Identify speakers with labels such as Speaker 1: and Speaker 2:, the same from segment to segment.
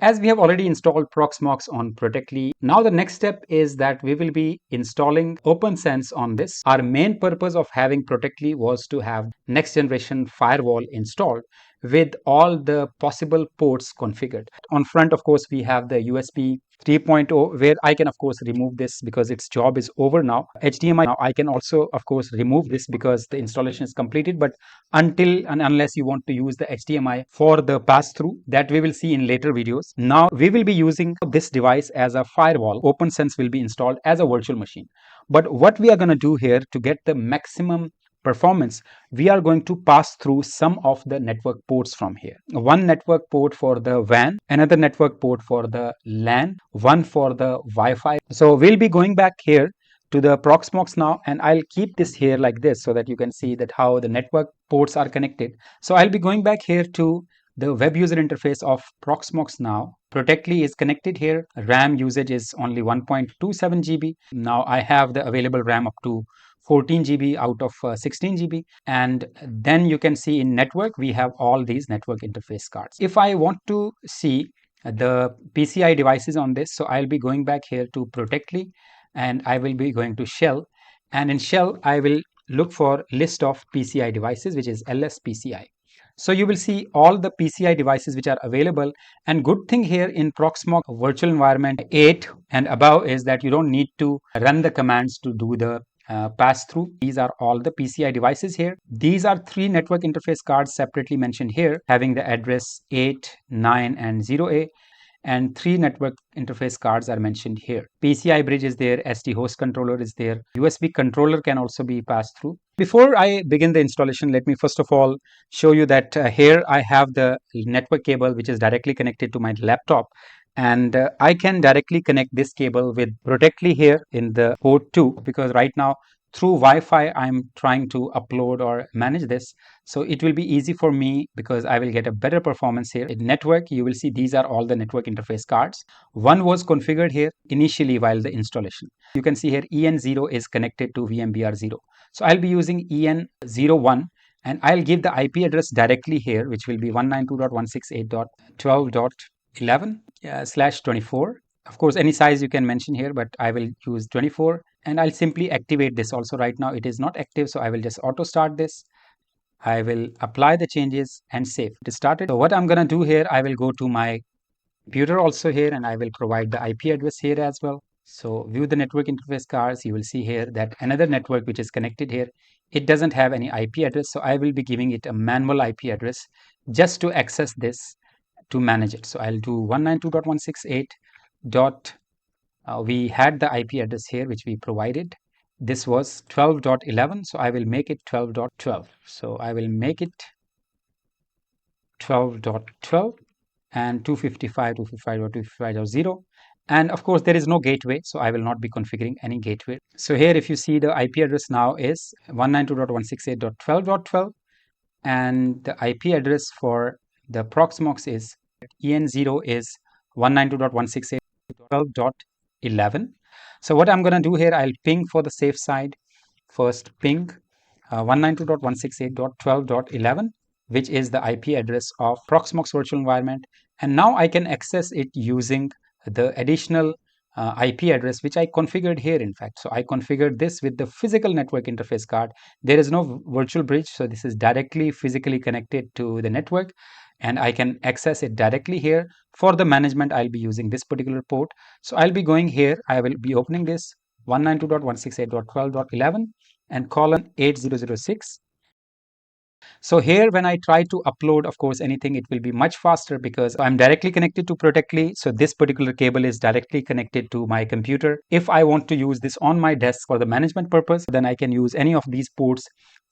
Speaker 1: As we have already installed Proxmox on Protectli, now the next step is that we will be installing OPNsense on this. Our main purpose of having Protectli was to have next generation firewall installed with all the possible ports configured. On front, of course, we have the USB 3.0 where I can of course remove this because its job is over now. HDMI, now I can also of course remove this because the installation is completed, but until and unless you want to use the HDMI for the pass-through, that we will see in later videos. Now we will be using this device as a firewall. OPNsense will be installed as a virtual machine. But what we are going to do here to get the maximum performance, we are going to pass through some of the network ports from here. One network port for the WAN, another network port for the LAN, one for the Wi-Fi. So we'll be going back here to the Proxmox now, and I'll keep this here like this so that you can see that how the network ports are connected. So I'll be going back here to the web user interface of Proxmox now. Protectli is connected here. RAM usage is only 1.27 GB. Now I have the available RAM up to 14 GB out of 16 GB. And then you can see in network, we have all these network interface cards. If I want to see the PCI devices on this, so I'll be going back here to Protectli and I will be going to shell, and in shell I will look for list of PCI devices, which is LSPCI. So you will see all the PCI devices which are available, and good thing here in Proxmox virtual environment 8 and above is that you don't need to run the commands to do the pass through. These are all the PCI devices here. These are 3 network interface cards separately mentioned here, having the address 8, 9 and 0A. And 3 network interface cards are mentioned here. PCI bridge is there, SD host controller is there, USB controller can also be passed through. Before I begin the installation, let me first of all show you that here I have the network cable which is directly connected to my laptop, and I can directly connect this cable with Protectli here in the port 2, because right now through Wi-Fi I'm trying to upload or manage this. So it will be easy for me because I will get a better performance here. In network, you will see these are all the network interface cards. One was configured here initially while the installation. You can see here EN0 is connected to VMBR0. So I'll be using EN01 and I'll give the IP address directly here, which will be 192.168.12.11/24. Of course, any size you can mention here, but I will use 24, and I'll simply activate this also. Right now it is not active, so I will just auto start this. I will apply the changes and save. It is started. So what I'm going to do here, I will go to my computer also here and I will provide the IP address here as well. So view the network interface cards. You will see here that another network which is connected here, it doesn't have any IP address. So I will be giving it a manual IP address just to access this, to manage it. So I'll do 192.168. We had the IP address here which we provided. This was 12.11, so I will make it 12.12. So I will make it 12.12 and 255.255.255.0. And of course, there is no gateway, so I will not be configuring any gateway. So here, if you see, the IP address now is 192.168.12.12, and the IP address for the Proxmox is EN0 is 192.168.12.11. So what I'm going to do here, I'll ping for the safe side. First ping 192.168.12.11, which is the IP address of Proxmox virtual environment. And now I can access it using the additional IP address which I configured here, in fact. So I configured this with the physical network interface card. There is no virtual bridge, so this is directly physically connected to the network, and I can access it directly here. For the management, I'll be using this particular port. So I'll be going here, I will be opening this 192.168.12.11 and colon 8006. So here, when I try to upload, of course, anything, it will be much faster because I'm directly connected to Protectli. So this particular cable is directly connected to my computer. If I want to use this on my desk for the management purpose, then I can use any of these ports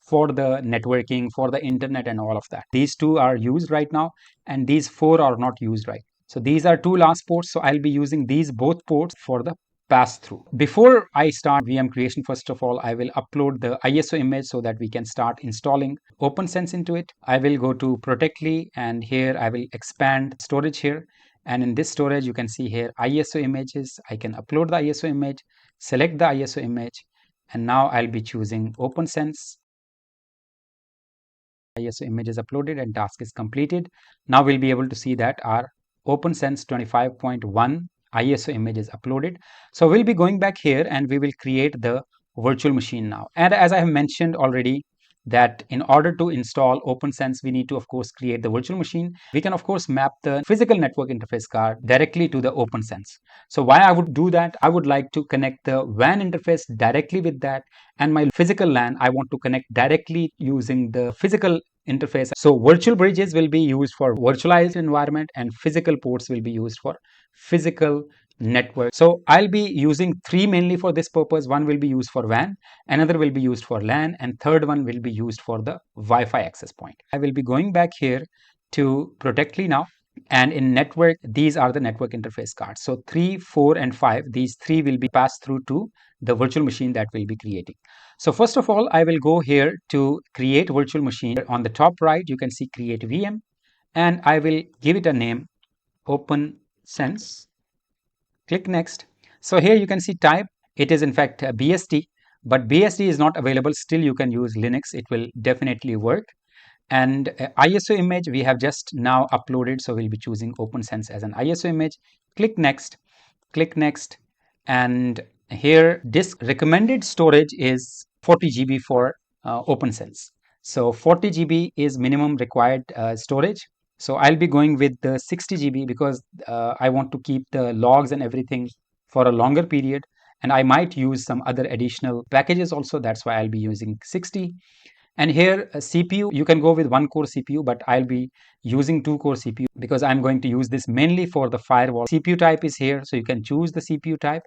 Speaker 1: for the networking, for the internet and all of that. These 2 are used right now and these 4 are not used right. So these are 2 last ports. So I'll be using these both ports for the pass through. Before I start VM creation, first of all, I will upload the ISO image so that we can start installing OPNsense into it. I will go to Protectli and here I will expand storage here. And in this storage, you can see here ISO images. I can upload the ISO image, select the ISO image, and now I'll be choosing OPNsense. ISO image is uploaded and task is completed. Now we'll be able to see that our OPNsense 25.1 ISO image is uploaded. So we'll be going back here and we will create the virtual machine now. And as I have mentioned already, that in order to install OPNsense, we need to, of course, create the virtual machine. We can, of course, map the physical network interface card directly to the OPNsense. So why I would do that, I would like to connect the WAN interface directly with that, and my physical LAN, I want to connect directly using the physical interface. So virtual bridges will be used for virtualized environment and physical ports will be used for physical network. So I'll be using three mainly for this purpose. One will be used for WAN, another will be used for LAN, and third one will be used for the Wi-Fi access point. I will be going back here to Protectli now, and in network, these are the network interface cards. So 3, 4, and 5, these three will be passed through to the virtual machine that we'll be creating. So first of all, I will go here to create virtual machine. On the top right, you can see create VM, and I will give it a name, OPNsense. Click next. So here you can see type, it is in fact BSD, but BSD is not available. Still you can use Linux, it will definitely work. And ISO image we have just now uploaded, so we'll be choosing OPNsense as an ISO image. Click next, and here disk recommended storage is 40 GB for OPNsense. So 40 GB is minimum required storage. So I'll be going with the 60 GB because I want to keep the logs and everything for a longer period, and I might use some other additional packages also. That's why I'll be using 60. And here CPU, you can go with 1-core CPU, but I'll be using 2-core CPU because I'm going to use this mainly for the firewall. CPU type is here, so you can choose the CPU type.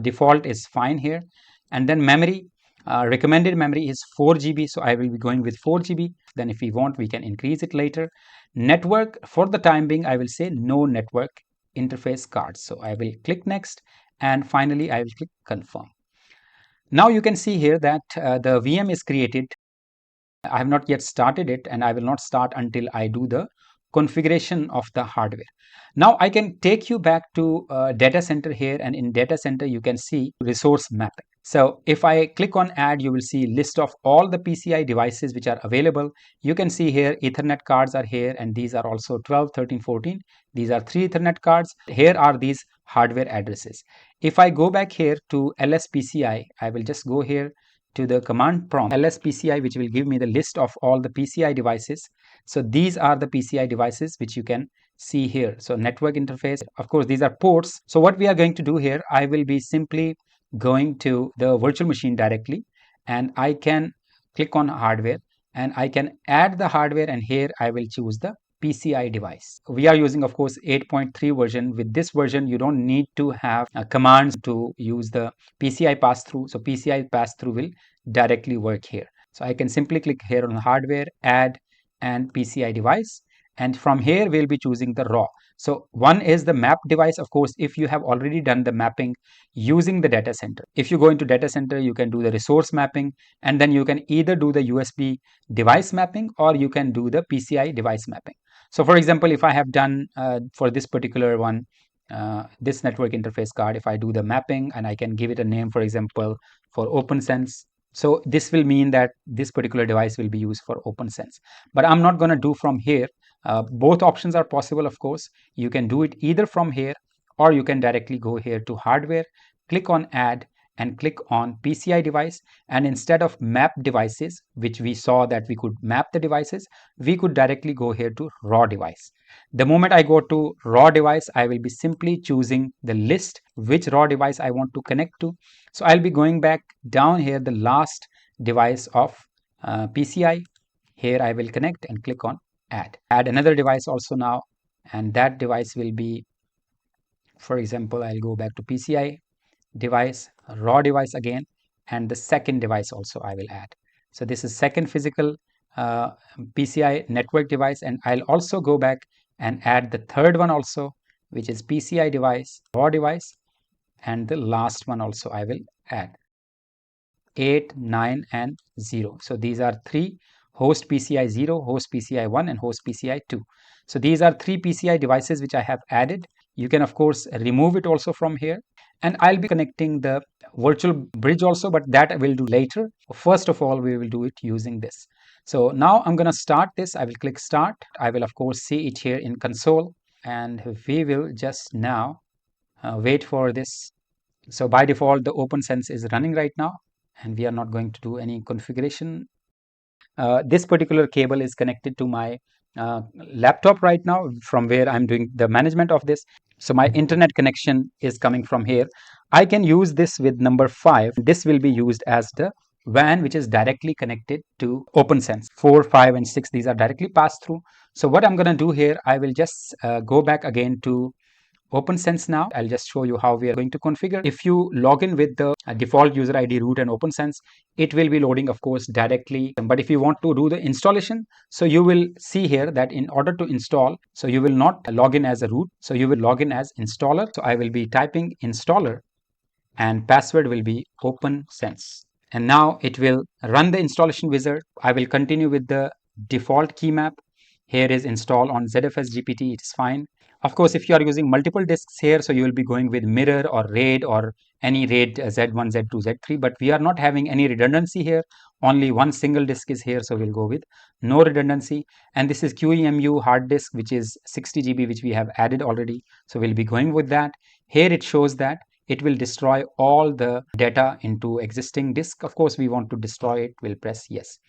Speaker 1: Default is fine here. And then memory, recommended memory is 4 GB, so I will be going with 4 GB. Then if we want, we can increase it later. Network, for the time being, I will say no network interface cards. So I will click next, and finally I will click confirm. Now you can see here that the VM is created. I have not yet started it, and I will not start until I do the configuration of the hardware. Now I can take you back to data center here, and in data center you can see resource mapping. So if I click on add, you will see list of all the PCI devices which are available. You can see here Ethernet cards are here, and these are also 12, 13, 14. These are 3 Ethernet cards. Here are these hardware addresses. If I go back here to LSPCI, I will just go here to the command prompt LSPCI, which will give me the list of all the PCI devices. So these are the PCI devices which you can see here. So network interface, of course, these are ports. So what we are going to do here, I will be simply going to the virtual machine directly, and I can click on hardware, and I can add the hardware, and here I will choose the PCI device. We are using, of course, 8.3 version. With this version, you don't need to have commands to use the PCI pass-through. So PCI pass-through will directly work here. So I can simply click here on hardware, add, and PCI device. And from here, we'll be choosing the raw. So one is the map device. Of course, if you have already done the mapping using the data center, if you go into data center, you can do the resource mapping, and then you can either do the USB device mapping or you can do the PCI device mapping. So for example, if I have done for this particular one, this network interface card, if I do the mapping and I can give it a name, for example, for OPNsense. So this will mean that this particular device will be used for OPNsense. But I'm not going to do from here. Both options are possible, of course. You can do it either from here, or you can directly go here to hardware, click on add, and click on PCI device, and instead of map devices, which we saw that we could map the devices, we could directly go here to raw device. The moment I go to raw device, I will be simply choosing the list which raw device I want to connect to. So I'll be going back down here, the last device of PCI. Here I will connect and click on add another device also now, and that device will be, for example, I'll go back to PCI device, raw device again, and the second device also I will add. So this is second physical PCI network device, and I'll also go back and add the third one also, which is PCI device, raw device, and the last one also I will add 8, 9, and 0. So these are 3: host PCI 0, host PCI 1, and host PCI 2. So these are 3 PCI devices which I have added. You can of course remove it also from here, and I'll be connecting the virtual bridge also, but that I will do later. First of all, we will do it using this. So now I'm going to start this. I will click start. I will of course see it here in console. and we will just now wait for this. So by default, the OPNsense is running right now, and we are not going to do any configuration. This particular cable is connected to my laptop right now, from where I'm doing the management of this. So my internet connection is coming from here. I can use this with number 5. This will be used as the WAN, which is directly connected to OPNsense. 4, 5, and 6, these are directly passed through. So what I'm going to do here, I will just go back again to OPNsense now. I'll just show you how we are going to configure. If you log in with the default user ID, root, and OPNsense, it will be loading, of course, directly. But if you want to do the installation, so you will see here that in order to install, so you will not log in as a root, so you will log in as installer. So I will be typing installer, and password will be OPNsense. And now it will run the installation wizard. I will continue with the default key map. Here is install on ZFS GPT. It's fine. Of course, if you are using multiple disks here, so you will be going with mirror or RAID or any RAID Z1, Z2, Z3, but we are not having any redundancy here. Only one single disk is here, so we'll go with no redundancy. And this is QEMU hard disk, which is 60 GB, which we have added already. So we'll be going with that. Here it shows that it will destroy all the data into existing disk. Of course, we want to destroy it. We'll press yes.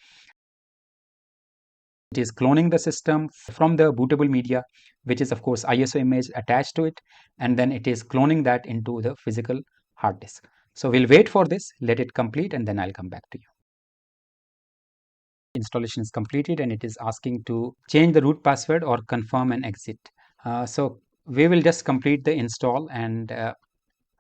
Speaker 1: It is cloning the system from the bootable media, which is of course ISO image attached to it, and then it is cloning that into the physical hard disk. So we'll wait for this, let it complete, and then I'll come back to you. Installation is completed, and it is asking to change the root password or confirm and exit. So we will just complete the install, and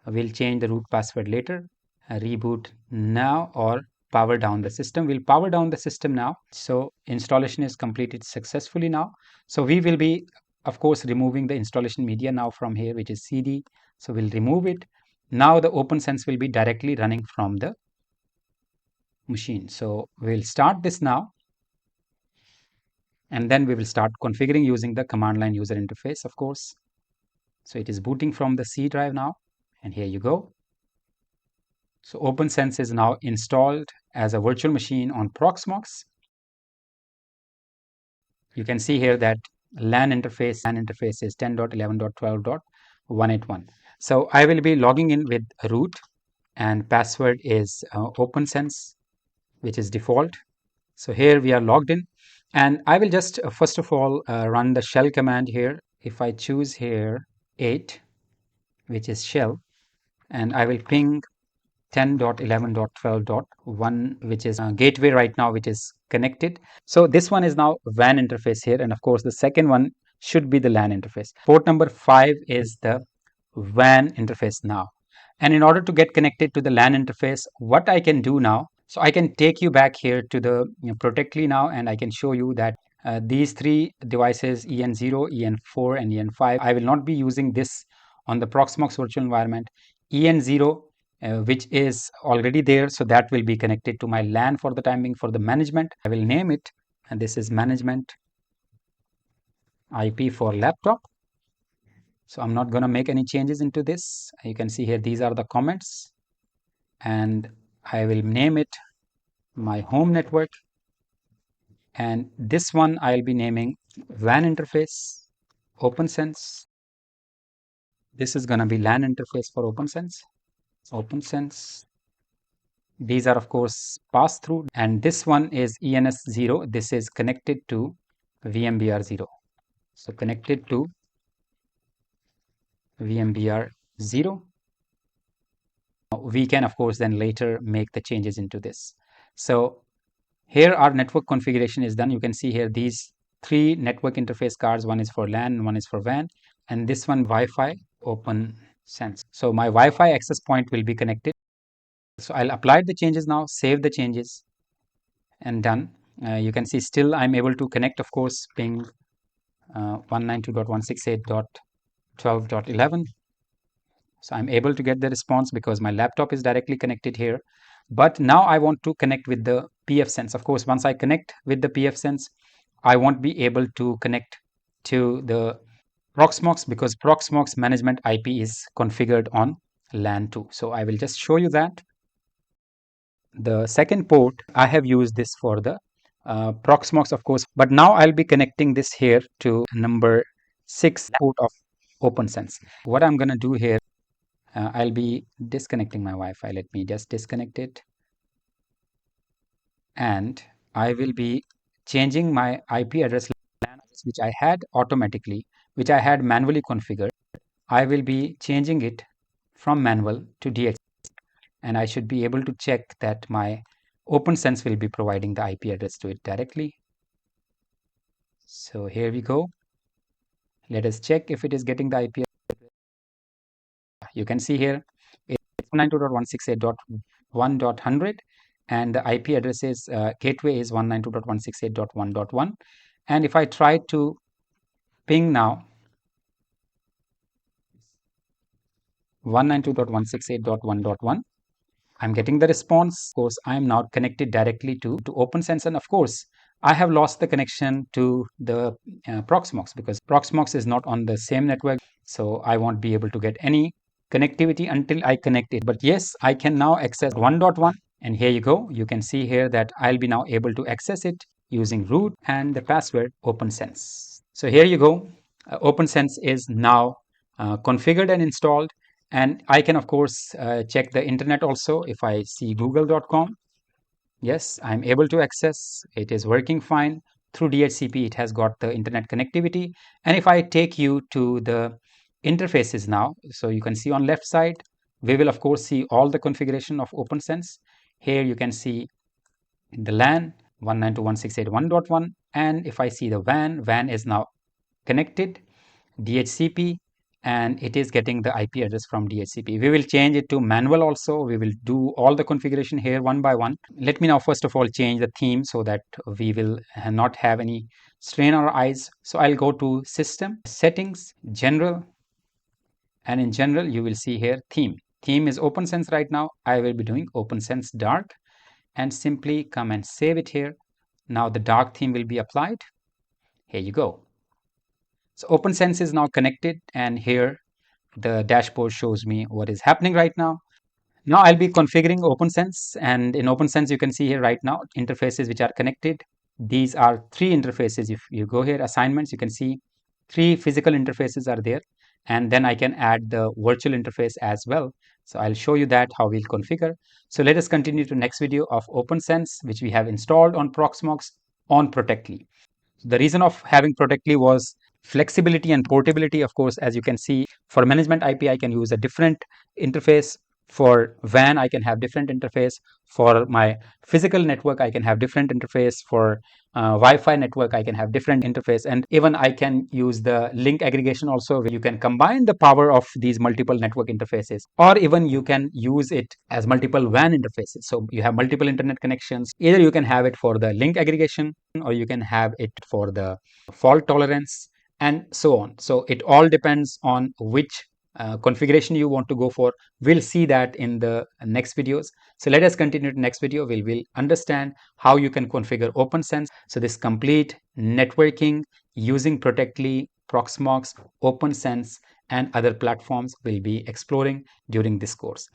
Speaker 1: we'll change the root password later. Reboot now or power down the system. We'll power down the system now. So installation is completed successfully now. So we will be, of course, removing the installation media now from here, which is CD. So we'll remove it. Now the OPNsense will be directly running from the machine. So we'll start this now, and then we will start configuring using the command line user interface, of course. So it is booting from the C drive now, and here you go. So OPNsense is now installed as a virtual machine on Proxmox. You can see here that LAN interface is 10.11.12.181. So I will be logging in with root, and password is OPNsense, which is default. So here we are logged in, and I will just first of all run the shell command here. If I choose here 8, which is shell, and I will ping 10.11.12.1, which is gateway right now, which is connected. So this one is now WAN interface here, and of course the second one should be the LAN interface. Port number 5 is the WAN interface now. And in order to get connected to the LAN interface, what I can do now, so I can take you back here to the Protectli now, and I can show you that these 3 devices, EN0, EN4, and EN5, I will not be using this on the Proxmox virtual environment. EN0, which is already there, so that will be connected to my LAN for the time being. For the management, I will name it, and this is management IP for laptop. So I'm not going to make any changes into this. You can see here, these are the comments, and I will name it my home network, and this one I'll be naming WAN interface OPNsense. This is going to be LAN interface for OPNsense. These are of course pass through, and this one is ENS0. This is connected to VMBR0. So connected to VMBR0. We can of course then later make the changes into this. So here our network configuration is done. You can see here these 3 network interface cards. One is for LAN, one is for WAN, and this one Wi-Fi OPNsense. So my Wi-Fi access point will be connected. So I'll apply the changes now, save the changes, and done. You can see still I'm able to connect, of course, ping 192.168.12.11. So I'm able to get the response because my laptop is directly connected here. But now I want to connect with the PFSense. Of course, once I connect with the PFSense, I won't be able to connect to the Proxmox because Proxmox management IP is configured on LAN 2. So I will just show you that. The second port, I have used this for the Proxmox, of course, but now I'll be connecting this here to number 6 port of OPNsense. What I'm going to do here, I'll be disconnecting my Wi-Fi. Let me just disconnect it. And I will be changing my IP address which I had automatically, which I had manually configured. I will be changing it from manual to DHCP, and I should be able to check that my OPNsense will be providing the IP address to it directly. So here we go. Let us check if it is getting the IP. You can see here it's 192.168.1.100 and the IP address is gateway is 192.168.1.1. And if I try to ping now 192.168.1.1, I'm getting the response. Of course, I am now connected directly to OPNsense, and of course, I have lost the connection to the Proxmox because Proxmox is not on the same network, so I won't be able to get any connectivity until I connect it. But yes, I can now access 1.1, and here you go. You can see here that I'll be now able to access it using root and the password OPNsense. So here you go. OPNsense is now configured and installed. And I can, of course, check the internet also. If I see google.com, yes, I'm able to access. It is working fine. Through DHCP, it has got the internet connectivity. And if I take you to the interfaces now, so you can see on left side, we will, of course, see all the configuration of OPNsense. Here you can see the LAN 192.168.1.1. And if I see the WAN is now connected. DHCP, and it is getting the IP address from DHCP. We will change it to manual also. We will do all the configuration here one by one. Let me now first of all change the theme so that we will not have any strain on our eyes. So I'll go to System, Settings, General, and in General you will see here Theme. Theme is OPNsense right now. I will be doing OPNsense Dark and simply come and save it here. Now the dark theme will be applied. Here you go. So OPNsense is now connected, and here the dashboard shows me what is happening right now. Now I'll be configuring OPNsense, and in OPNsense you can see here right now interfaces which are connected. These are 3 interfaces. If you go here assignments, you can see 3 physical interfaces are there, and then I can add the virtual interface as well. So I'll show you that how we'll configure. So let us continue to next video of OPNsense, which we have installed on Proxmox on Protectli. The reason of having Protectli was flexibility and portability. Of course, as you can see, for management IP, I can use a different interface. For WAN, I can have different interface. For my physical network, I can have different interface. For Wi-Fi network, I can have different interface. And even I can use the link aggregation also, where you can combine the power of these multiple network interfaces, or even you can use it as multiple WAN interfaces. So you have multiple internet connections. Either you can have it for the link aggregation, or you can have it for the fault tolerance, and so on. So it all depends on which configuration you want to go for. We'll see that in the next videos. So let us continue to next video. We'll understand how you can configure OPNsense. So this complete networking using Protectli, Proxmox, OPNsense, and other platforms we'll be exploring during this course.